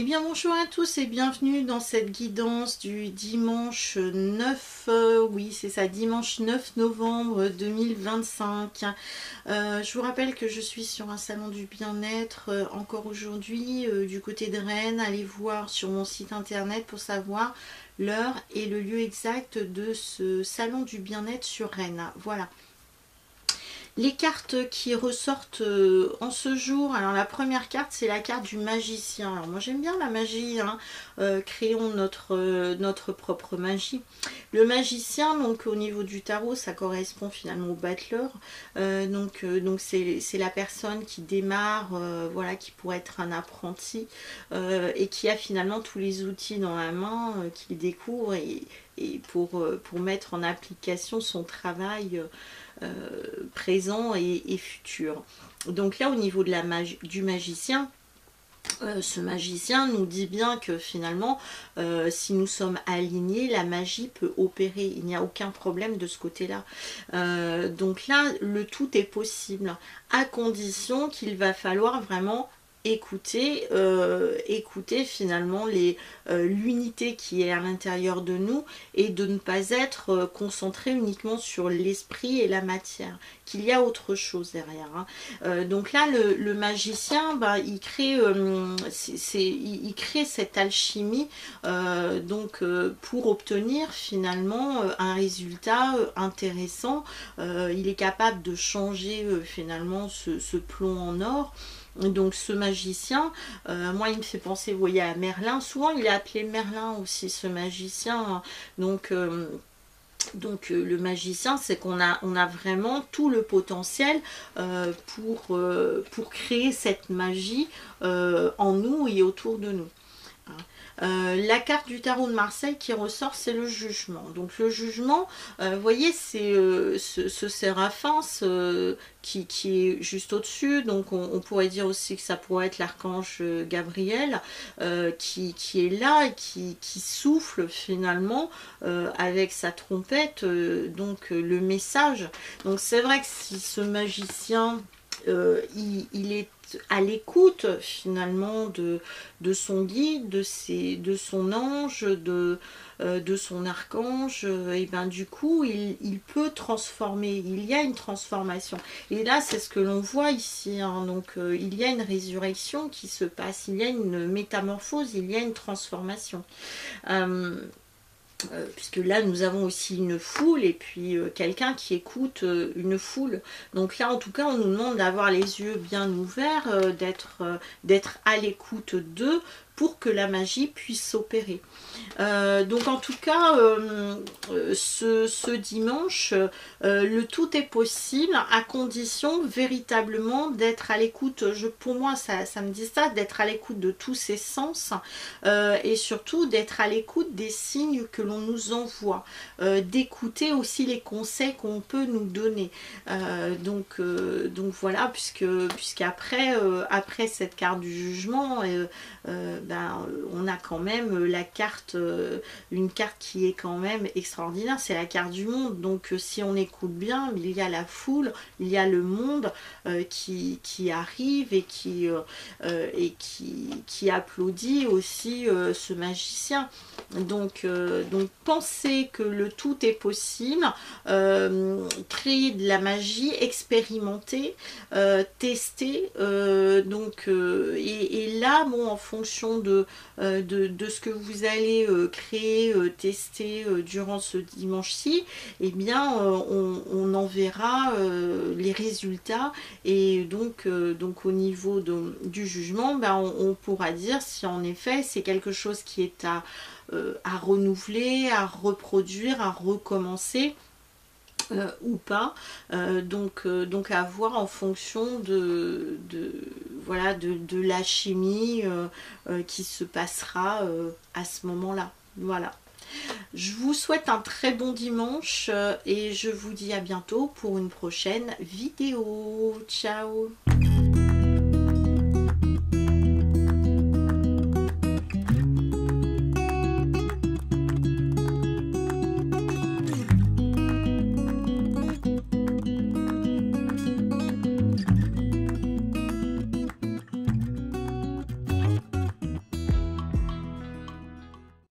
Eh bien bonjour à tous et bienvenue dans cette guidance du dimanche 9, oui c'est ça, dimanche 9 novembre 2025. Je vous rappelle que je suis sur un salon du bien-être encore aujourd'hui du côté de Rennes. Allez voir sur mon site internet pour savoir l'heure et le lieu exact de ce salon du bien-être sur Rennes. Voilà. Les cartes qui ressortent en ce jour, alors la première carte c'est la carte du magicien. Alors moi j'aime bien la magie, hein. Créons notre propre magie. Le magicien, donc au niveau du tarot, ça correspond finalement au battleur. Donc c'est la personne qui démarre, voilà, qui pourrait être un apprenti et qui a finalement tous les outils dans la main, qu'il découvre et pour mettre en application son travail présent et futur. Donc là au niveau de la magie, du magicien, ce magicien nous dit bien que finalement si nous sommes alignés, la magie peut opérer, il n'y a aucun problème de ce côté là. Donc là le tout est possible à condition qu'il va falloir vraiment écouter finalement l'unité qui est à l'intérieur de nous et de ne pas être concentré uniquement sur l'esprit et la matière, qu'il y a autre chose derrière, hein. Donc là le magicien, bah, il crée il crée cette alchimie pour obtenir finalement un résultat intéressant. Il est capable de changer finalement ce plomb en or. Donc ce magicien, moi il me fait penser, vous voyez, à Merlin. Souvent il est appelé Merlin aussi, ce magicien. Donc le magicien, c'est qu'on a vraiment tout le potentiel pour créer cette magie en nous et autour de nous. La carte du tarot de Marseille qui ressort, c'est le jugement. Donc le jugement, vous voyez, c'est ce séraphin qui est juste au-dessus. Donc on pourrait dire aussi que ça pourrait être l'archange Gabriel qui est là et qui souffle finalement avec sa trompette le message. Donc c'est vrai que si ce magicien il est à l'écoute finalement de son guide, de son ange, de son archange, et ben du coup il peut transformer, il y a une transformation. Et là c'est ce que l'on voit ici, hein. Donc il y a une résurrection qui se passe, il y a une métamorphose, il y a une transformation. Puisque là nous avons aussi une foule et puis quelqu'un qui écoute une foule. Donc là en tout cas on nous demande d'avoir les yeux bien ouverts, d'être à l'écoute d'eux pour que la magie puisse s'opérer. Donc en tout cas ce dimanche le tout est possible à condition véritablement d'être à l'écoute. Pour moi ça me dit ça, d'être à l'écoute de tous ses sens et surtout d'être à l'écoute des signes que l'on nous envoie, d'écouter aussi les conseils qu'on peut nous donner. Donc voilà, puisqu'après après cette carte du jugement on a quand même la carte, une carte qui est quand même extraordinaire, c'est la carte du monde. Donc si on écoute bien, il y a la foule, il y a le monde qui arrive et qui applaudit aussi ce magicien. Donc pensez que le tout est possible, créer de la magie, expérimenter, tester, et là bon, en fonction de ce que vous allez créer, tester durant ce dimanche-ci, eh bien on en verra les résultats. Et donc au niveau du jugement, on pourra dire si en effet c'est quelque chose qui est à renouveler, à reproduire, à recommencer ou pas. Donc à voir en fonction de la chimie qui se passera à ce moment-là. Voilà. Je vous souhaite un très bon dimanche et je vous dis à bientôt pour une prochaine vidéo. Ciao!